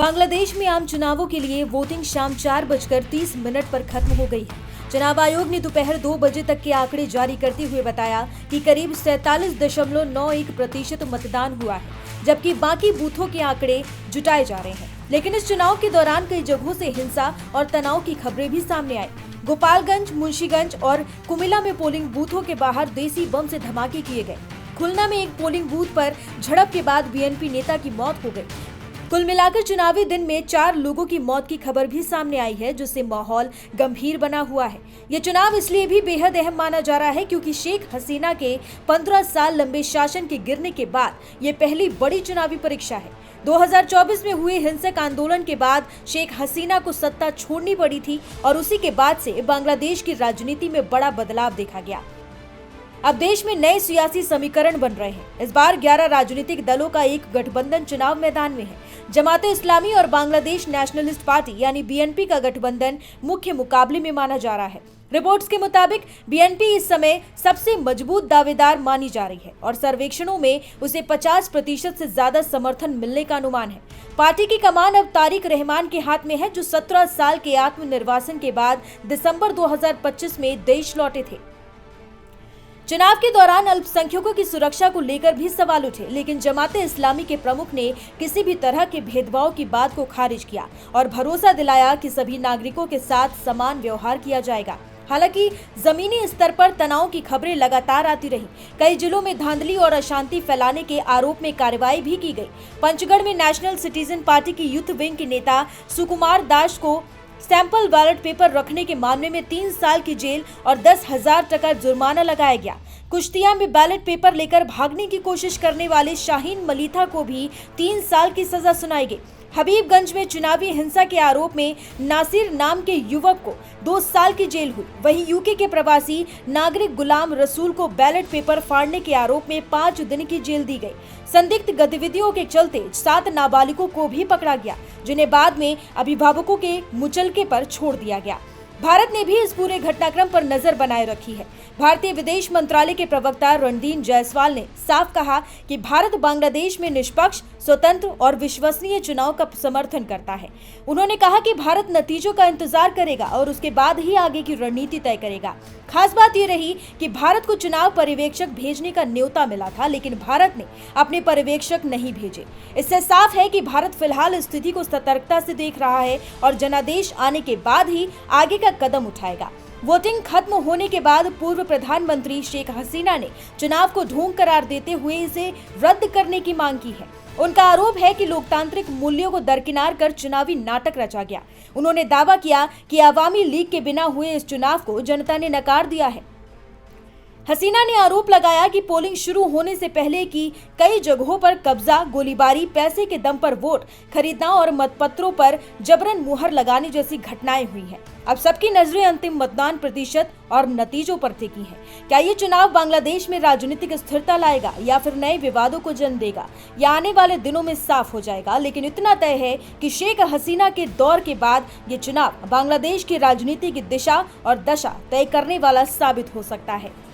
बांग्लादेश में आम चुनावों के लिए वोटिंग शाम 4:30 पर खत्म हो गई है। चुनाव आयोग ने दोपहर 2 बजे तक के आंकड़े जारी करते हुए बताया कि करीब 47.91% मतदान हुआ है, जबकि बाकी बूथों के आंकड़े जुटाए जा रहे हैं। लेकिन इस चुनाव के दौरान कई जगहों से हिंसा और तनाव की खबरें भी सामने आई। गोपालगंज, मुंशीगंज और कुमिला में पोलिंग बूथों के बाहर देसी बम से धमाके किए गए। खुलना में एक पोलिंग बूथ पर झड़प के बाद बीएनपी नेता की मौत हो गई। कुल मिलाकर चुनावी दिन में 4 लोगों की मौत की खबर भी सामने आई है, जिससे माहौल गंभीर बना हुआ है। ये चुनाव इसलिए भी बेहद अहम माना जा रहा है क्योंकि शेख हसीना के 15 साल लंबे शासन के गिरने के बाद ये पहली बड़ी चुनावी परीक्षा है। 2024 में हुए हिंसक आंदोलन के बाद शेख हसीना को सत्ता छोड़नी पड़ी थी और उसी के बाद से बांग्लादेश की राजनीति में बड़ा बदलाव देखा गया। अब देश में नए सियासी समीकरण बन रहे हैं। इस बार 11 राजनीतिक दलों का एक गठबंधन चुनाव मैदान में है। जमाते इस्लामी और बांग्लादेश नेशनलिस्ट पार्टी यानी बीएनपी का गठबंधन मुख्य मुकाबले में माना जा रहा है। रिपोर्ट्स के मुताबिक बीएनपी इस समय सबसे मजबूत दावेदार मानी जा रही है और सर्वेक्षणों में उसे 50% से ज्यादा समर्थन मिलने का अनुमान है। पार्टी की कमान अब तारिक रहमान के हाथ में है, जो 17 साल के आत्मनिर्वासन के बाद दिसंबर 2025 में देश लौटे थे। चुनाव के दौरान अल्पसंख्यकों की सुरक्षा को लेकर भी सवाल उठे, लेकिन जमाते इस्लामी के प्रमुख ने किसी भी तरह के भेदभाव की बात को खारिज किया और भरोसा दिलाया कि सभी नागरिकों के साथ समान व्यवहार किया जाएगा। हालांकि जमीनी स्तर पर तनाव की खबरें लगातार आती रही। कई जिलों में धांधली और अशांति फैलाने के आरोप में कार्रवाई भी की गई। पंचगढ़ में नेशनल सिटीजन पार्टी की यूथ विंग के नेता सुकुमार दास को सैंपल बैलेट पेपर रखने के मामले में 3 साल की जेल और 10,000 टका जुर्माना लगाया गया। कुश्तिया में बैलेट पेपर लेकर भागने की कोशिश करने वाले शाहीन मलीथा को भी 3 साल की सजा सुनाई गई। हबीबगंज में चुनावी हिंसा के आरोप में नासिर नाम के युवक को 2 साल की जेल हुई। वहीं यूके के प्रवासी नागरिक गुलाम रसूल को बैलेट पेपर फाड़ने के आरोप में 5 दिन की जेल दी गई। संदिग्ध गतिविधियों के चलते 7 नाबालिगों को भी पकड़ा गया, जिन्हें बाद में अभिभावकों के मुचलके पर छोड़ दिया गया। भारत ने भी इस पूरे घटनाक्रम पर नजर बनाए रखी है। भारतीय विदेश मंत्रालय के प्रवक्ता रणदीप जायसवाल ने साफ कहा कि भारत बांग्लादेश में निष्पक्ष, स्वतंत्र और विश्वसनीय चुनाव का समर्थन करता है। उन्होंने कहा कि भारत नतीजों का इंतजार करेगा और उसके बाद ही आगे की रणनीति तय करेगा। खास बात यह रही कि भारत को चुनाव पर्यवेक्षक भेजने का न्योता मिला था, लेकिन भारत ने अपने पर्यवेक्षक नहीं भेजे। इससे साफ है कि भारत फिलहाल स्थिति को सतर्कता से देख रहा है और जनादेश आने के बाद ही आगे का कदम उठाएगा। वोटिंग खत्म होने के बाद पूर्व प्रधानमंत्री शेख हसीना ने चुनाव को ढोंग करार देते हुए इसे रद्द करने की मांग की है। उनका आरोप है कि लोकतांत्रिक मूल्यों को दरकिनार कर चुनावी नाटक रचा गया। उन्होंने दावा किया कि अवामी लीग के बिना हुए इस चुनाव को जनता ने नकार दिया है। हसीना ने आरोप लगाया कि पोलिंग शुरू होने से पहले की कई जगहों पर कब्जा, गोलीबारी, पैसे के दम पर वोट खरीदना और मतपत्रों पर जबरन मुहर लगाने जैसी घटनाएं हुई हैं। अब सबकी नजरें अंतिम मतदान प्रतिशत और नतीजों पर टिकी हैं। क्या ये चुनाव बांग्लादेश में राजनीतिक स्थिरता लाएगा या फिर नए विवादों को जन्म देगा, यह आने वाले दिनों में साफ हो जाएगा। लेकिन इतना तय है कि शेख हसीना के दौर के बाद ये चुनाव बांग्लादेश की राजनीति की दिशा और दशा तय करने वाला साबित हो सकता है।